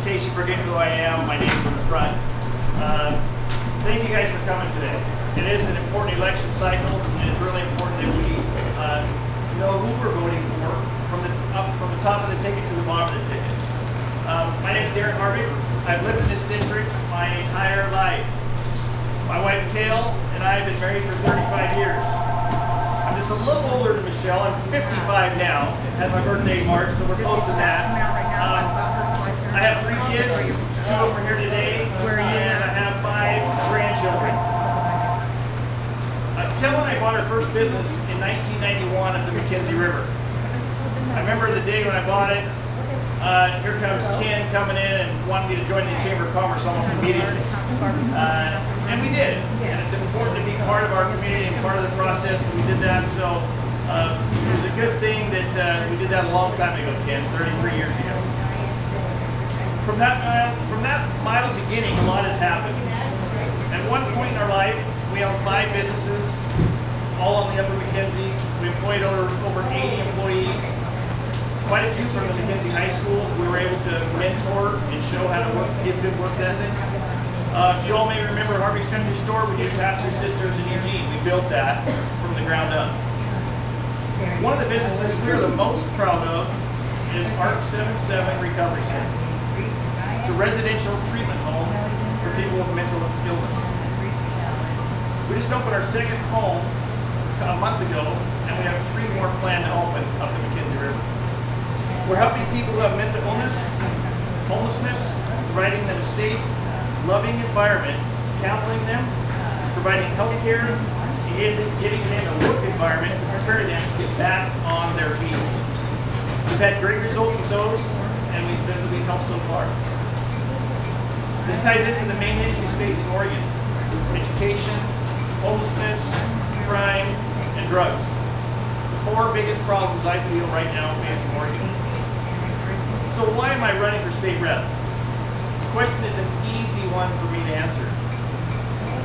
case you forget who I am, my name's in the front. Thank you guys for coming today. It is an important election cycle, and it's really important that we know who we're voting for from the top of the ticket to the bottom of the ticket. My name is Darin Harbick. I've lived in this district my entire life. My wife Kale and I have been married for 35 years. I'm just a little older than Michelle. I'm 55 now. Had my birthday in March, so we're close to that. I have 3 kids, 2 over here today, and I have 5 grandchildren. Kale and I bought our first business in 1991 at the McKenzie River. I remember the day when I bought it. Here comes Ken coming in and wanting me to join the Chamber of Commerce almost immediately. And we did. And it's important to be part of our community and part of the process, and we did that. So it was a good thing that we did that a long time ago, Ken, 33 years ago. From that mild beginning, a lot has happened. At one point in our life, we owned 5 businesses, all on the Upper McKenzie. We employed over 80 employees. Quite a few from the McKenzie High School. We were able to mentor and show how to give good work ethics. You all may remember Harvey's Country Store. We did Pastor Sisters in Eugene. We built that from the ground up. One of the businesses we're the most proud of is ARC 77 Recovery Center. It's a residential treatment home for people with mental illness. We just opened our 2nd home a month ago, and we have 3 more planned to open up the McKenzie River. We're helping people who have mental illness, homelessness, providing them a safe, loving environment, counseling them, providing health care, and getting them a work environment to prepare them to get back on their feet. We've had great results with those, and we've helped so far. This ties into the main issues facing Oregon: education, homelessness, crime, and drugs. The 4 biggest problems I feel right now facing Oregon. So why am I running for state rep? The question is an easy one for me to answer.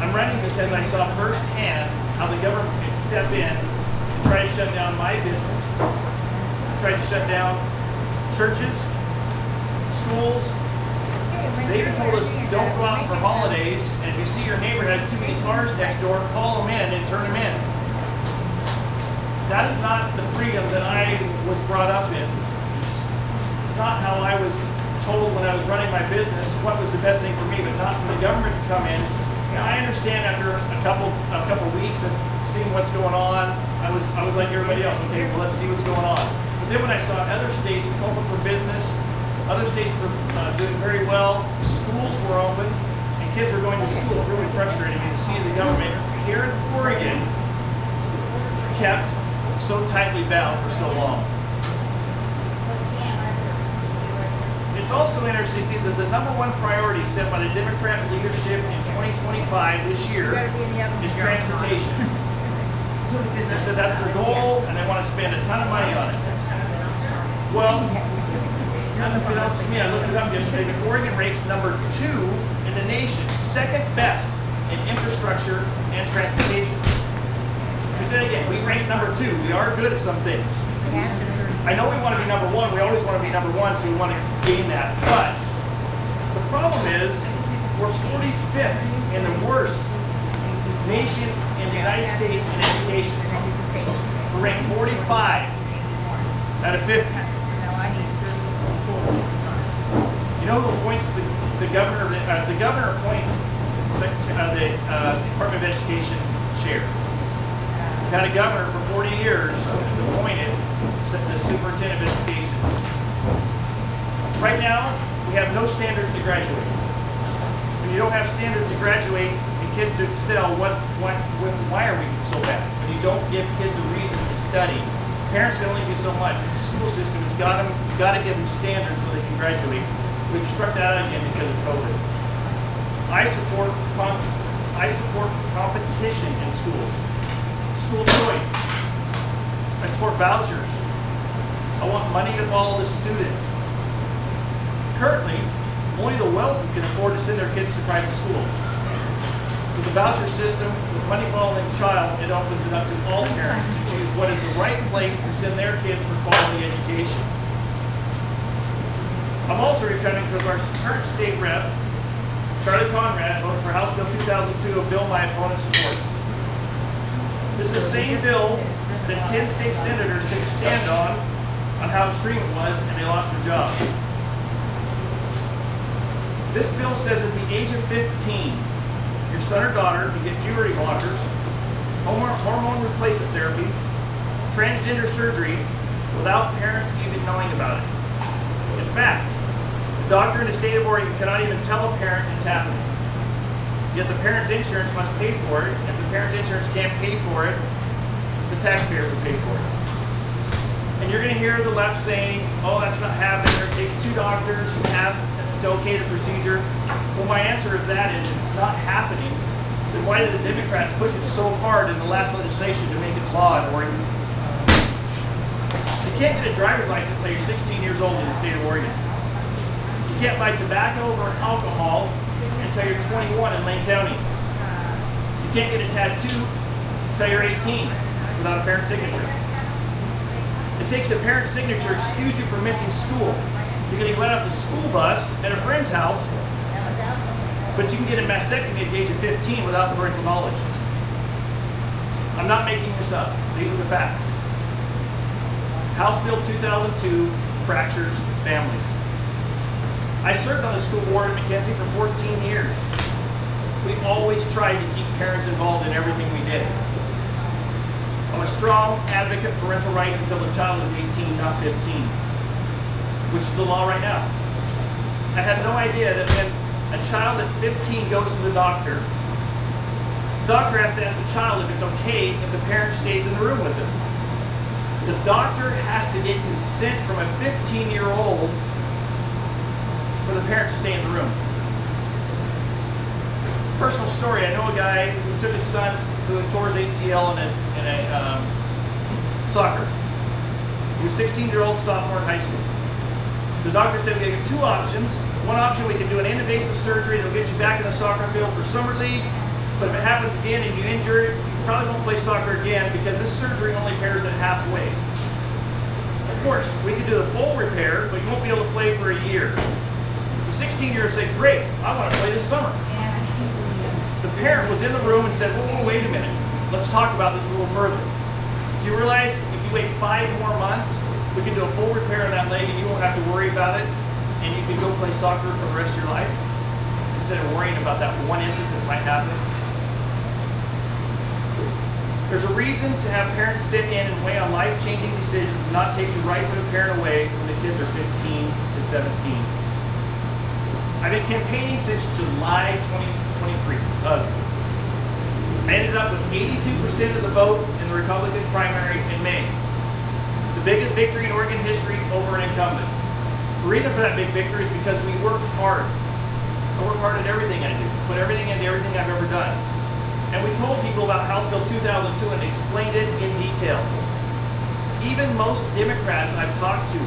I'm running because I saw firsthand how the government could step in and try to shut down my business, try to shut down churches, schools. They even told us don't go out for holidays, and if you see your neighbor has too many cars next door, call them in and turn them in. That's not the freedom that I was brought up in. It's not how I was told when I was running my business what was the best thing for me, but not for the government to come in. Now, I understand after a couple weeks of seeing what's going on, I was like everybody else. Okay, well, let's see what's going on. But then when I saw other states open for business, other states were doing very well, schools were open, and kids were going to school, it really frustrated me to see the government here in Oregon kept so tightly bound for so long. It's also interesting to see that the #1 priority set by the Democrat leadership in 2025 this year is transportation. They said that's their goal, and they want to spend a ton of money on it. Well, unbeknownst to me, I looked it up yesterday, but Oregon ranks #2 in the nation, 2nd best in infrastructure and transportation. We said again, we rank #2. We are good at some things. I know we want to be #1. We always want to be #1, so we want to gain that. But the problem is we're 45th in the worst nation in the United States in education. We're ranked 45 out of 50. You know who appoints the governor? The governor appoints the Department of Education chair. We've had a governor for 40 years that's appointed the superintendent of education. Right now, we have no standards to graduate. When you don't have standards to graduate and kids to excel, why are we so bad? When you don't give kids a reason to study, parents can only do so much. The school system has got to give them standards so they can graduate. We've struck that out again because of COVID. I support competition in schools. School choice. I support vouchers. I want money to follow the student. Currently, only the wealthy can afford to send their kids to private schools. With the voucher system, with money following the child, it opens it up to all parents to choose what is the right place to send their kids for quality education. I'm also recoming because our current state rep, Charlie Conrad, voted for House Bill 2002, a bill my opponent supports. This is the same bill that 10 state senators took a stand on how extreme it was, and they lost their jobs. This bill says at the age of 15, your son or daughter can get puberty blockers, hormone replacement therapy, transgender surgery, without parents even knowing about it. In fact, the doctor in the state of Oregon cannot even tell a parent it's happening. Yet the parent's insurance must pay for it. If the parent's insurance can't pay for it, the taxpayers will pay for it. And you're going to hear the left saying, oh, that's not happening, or it takes 2 doctors to okay the procedure. Well, my answer to that is, if it's not happening, then why did the Democrats push it so hard in the last legislation to make it law in Oregon? You can't get a driver's license until you're 16 years old in the state of Oregon. You can't buy tobacco or alcohol until you're 21 in Lane County. You can't get a tattoo until you're 18 without a parent's signature. It takes a parent's signature to excuse you from missing school. You're getting let off the school bus at a friend's house, but you can get a mastectomy at the age of 15 without parental knowledge. I'm not making this up. These are the facts. House Bill 2002 fractures families. I served on the school board at McKenzie for 14 years. We always tried to keep parents involved in everything we did. I'm a strong advocate for parental rights until the child is 18, not 15, which is the law right now. I had no idea that when a child at 15 goes to the doctor has to ask the child if it's okay if the parent stays in the room with them. The doctor has to get consent from a 15-year-old for the parent to stay in the room. Personal story, I know a guy who took his son who tore his ACL in a soccer. He was 16-year-old sophomore in high school. The doctor said we have 2 options. One option, we can do an invasive surgery that'll get you back in the soccer field for summer league, but if it happens again and you injure it, you probably won't play soccer again because this surgery only repairs it halfway. Of course, we can do the full repair, but you won't be able to play for a year. The 16-year-old said, great, I want to play this summer. The parent was in the room and said, whoa, wait a minute, let's talk about this a little further. Do you realize if you wait 5 more months, we can do a full repair on that leg and you won't have to worry about it, and you can go play soccer for the rest of your life instead of worrying about that one incident that might happen? There's a reason to have parents sit in and weigh on life-changing decisions and not take the rights of a parent away when the kids are 15 to 17. I've been campaigning since July 2023. I ended up with 82% of the vote in the Republican primary in May. The biggest victory in Oregon history over an incumbent. The reason for that big victory is because we work hard. I work hard at everything I do, put everything into everything I've ever done. And we told people about House Bill 2002 and explained it in detail. Even most Democrats I've talked to,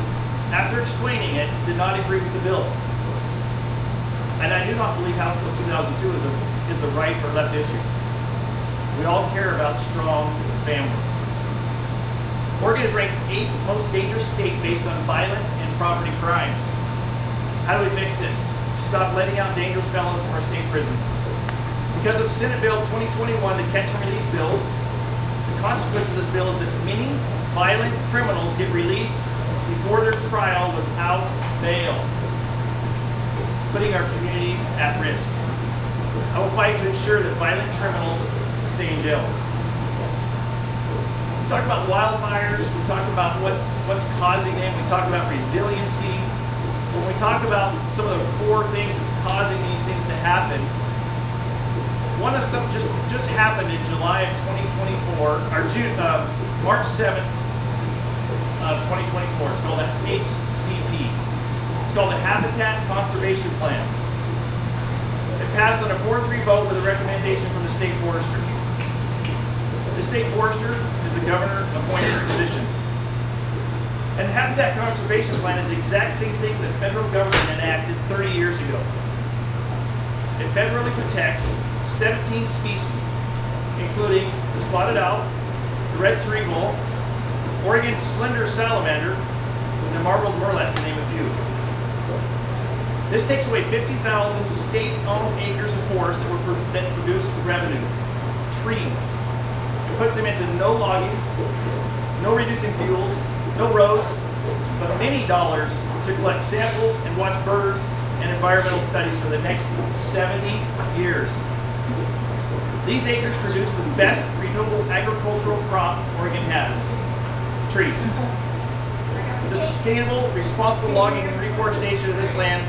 after explaining it, did not agree with the bill. And I do not believe House Bill 2002 is a right or left issue. We all care about strong families. Oregon is ranked 8th most dangerous state based on violent and property crimes. How do we fix this? Stop letting out dangerous felons from our state prisons. Because of Senate Bill 2021, the Catch and Release Bill, the consequence of this bill is that many violent criminals get released before their trial without bail, putting our communities at risk. I will fight to ensure that violent criminals stay in jail. We talk about wildfires, we talk about what's causing them, we talk about resiliency. When we talk about some of the core things that's causing these things to happen, one of some just happened in July of 2024, or March 7th of 2024. It's called the HCP. It's called the Habitat Conservation Plan. It passed on a 4-3 vote with a recommendation from the state forester. The state forester is the governor appointed position. And the Habitat Conservation Plan is the exact same thing that the federal government enacted 30 years ago. It federally protects 17 species, including the spotted owl, the red cerebral, Oregon's slender salamander, and the marbled murrelet, to name a few. This takes away 50,000 state-owned acres of forest that produce revenue, trees. It puts them into no logging, no reducing fuels, no roads, but many dollars to collect samples and watch birds and environmental studies for the next 70 years. These acres produce the best renewable agricultural crop Oregon has, trees. The sustainable, responsible logging and reforestation of this land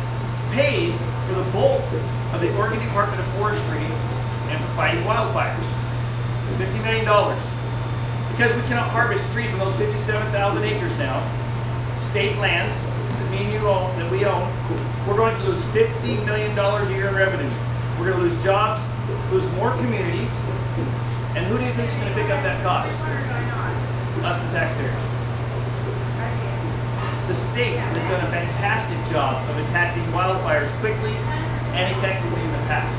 pays for the bulk of the Oregon Department of Forestry and for fighting wildfires. $50 million. Because we cannot harvest trees on those 57,000 acres now, state lands that me and you own, that we own, we're going to lose $50 million a year in revenue. We're going to lose jobs, lose more communities, and who do you think is going to pick up that cost? Us, the taxpayers. The state has done a fantastic job of attacking wildfires quickly and effectively in the past.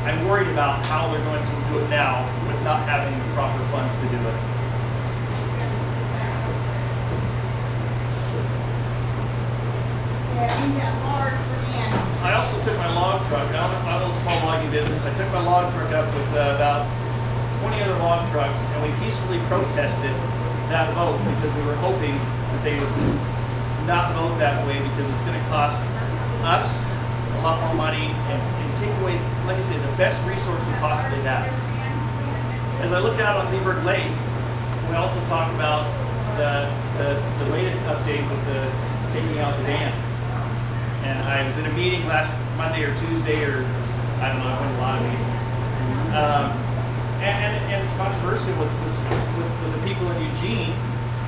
I'm worried about how they're going to do it now with not having the proper funds to do it. I also took my log truck. I own a small logging business. I took my log truck up with about 20 other log trucks, and we peacefully protested that vote because we were hoping that they would not vote that way, because it's going to cost us a lot more money and take away, like I say, the best resource we possibly have. As I look out on Lieberg Lake, we also talk about the latest update with the taking out the dam. And I was in a meeting last Monday or Tuesday, or I don't know, I went to a lot of meetings. And it's controversial with the people in Eugene,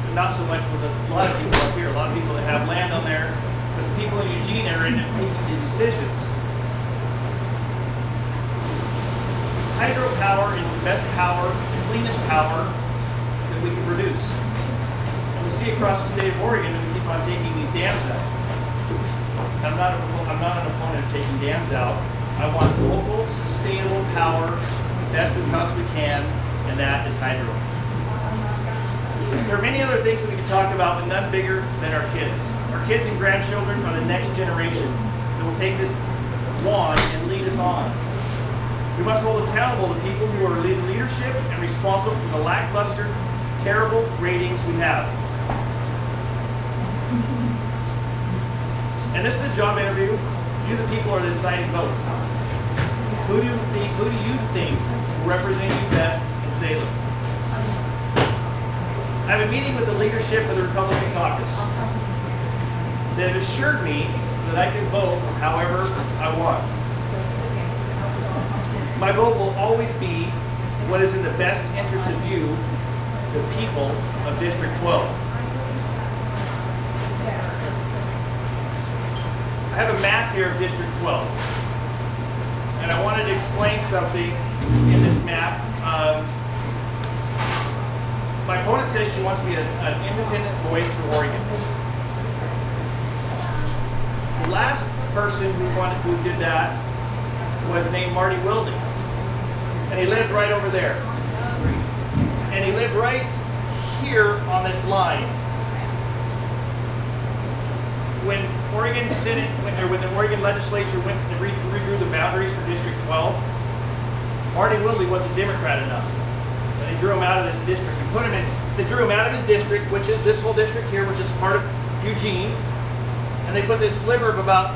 but not so much with a lot of people up here. A lot of people that have land on there, but the people in Eugene are in making the decisions. Hydropower is the best power, the cleanest power that we can produce. And we see across the state of Oregon that we keep on taking these dams out. I'm not an opponent of taking dams out. I want local, sustainable power, best we possibly can, and that is hydro. There are many other things that we can talk about, but none bigger than our kids. Our kids and grandchildren are the next generation that will take this wand and lead us on. We must hold accountable the people who are in leadership and responsible for the lackluster, terrible ratings we have. And this is a job interview. You, the people, are the deciding vote. Who do you think will represent you best in Salem? I have a meeting with the leadership of the Republican caucus that assured me that I can vote however I want. My vote will always be what is in the best interest of you, the people of District 12. I have a map here of District 12. And I wanted to explain something in this map. My opponent says she wants to be an independent voice for Oregon. The last person who did that was named Marty Wilding. And he lived right over there. And he lived right here on this line. When Oregon Senate, when the Oregon legislature went and redrew the boundaries for District 12, Marty Wilding wasn't Democrat enough. And they drew him out of this district and put him in. They drew him out of his district, which is this whole district here, which is part of Eugene. And they put this sliver of about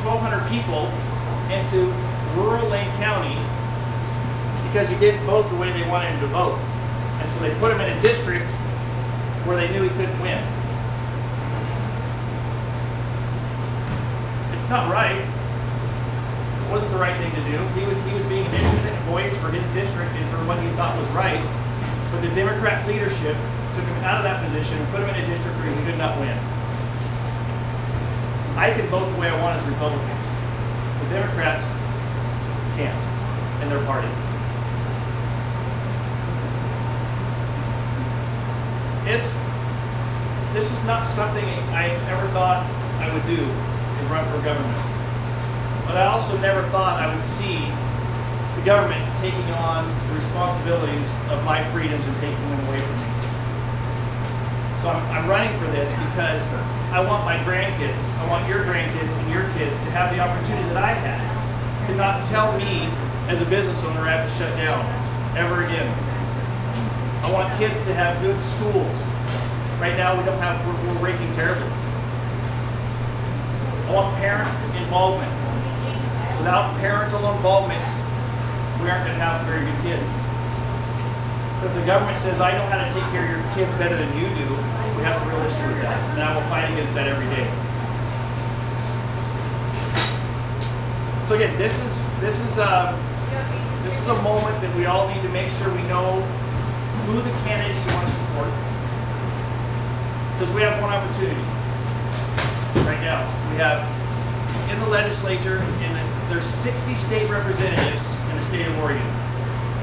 1,200 people into rural Lane County because he didn't vote the way they wanted him to vote. And so they put him in a district where they knew he couldn't win. It's not right. It wasn't the right thing to do. He was being an independent voice for his district and for what he thought was right. But the Democrat leadership took him out of that position and put him in a district where he could not win. I can vote the way I want as a Republican. The Democrats can't in their party. This is not something I ever thought I would do, is run for government. But I also never thought I would see the government taking on the responsibilities of my freedoms and taking them away from me. So I'm running for this because I want my grandkids, I want your grandkids and your kids to have the opportunity that I had, to not tell me as a business owner I have to shut down ever again. I want kids to have good schools. Right now we don't have, we're ranking terribly. I want parents' involvement. Without parental involvement, we aren't going to have very good kids. But if the government says, I know how to take care of your kids better than you do, we have a real issue with that. And I will fight against that every day. So again, this is a moment that we all need to make sure we know who the candidate you want to support. Because we have one opportunity right now. We have in the legislature, there's 60 state representatives in the state of Oregon.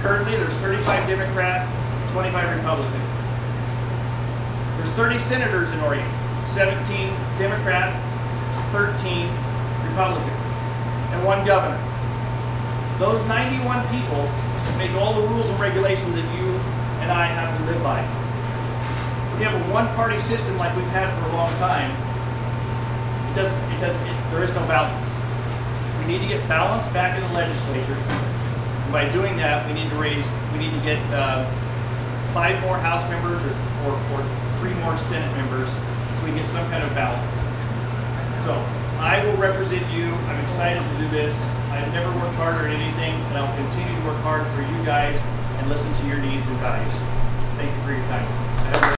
Currently, there's 35 Democrat, 25 Republican. There's 30 senators in Oregon, 17 Democrat, 13 Republican, and 1 governor. Those 91 people make all the rules and regulations that you and I have to live by. We have a one-party system like we've had for a long time. It doesn't, because there is no balance. We need to get balance back in the legislature. And by doing that, we need to get 5 more House members or 3 more Senate members so we get some kind of balance. So I will represent you. I'm excited to do this. I've never worked harder at anything, and I'll continue to work hard for you guys and listen to your needs and values. Thank you for your time.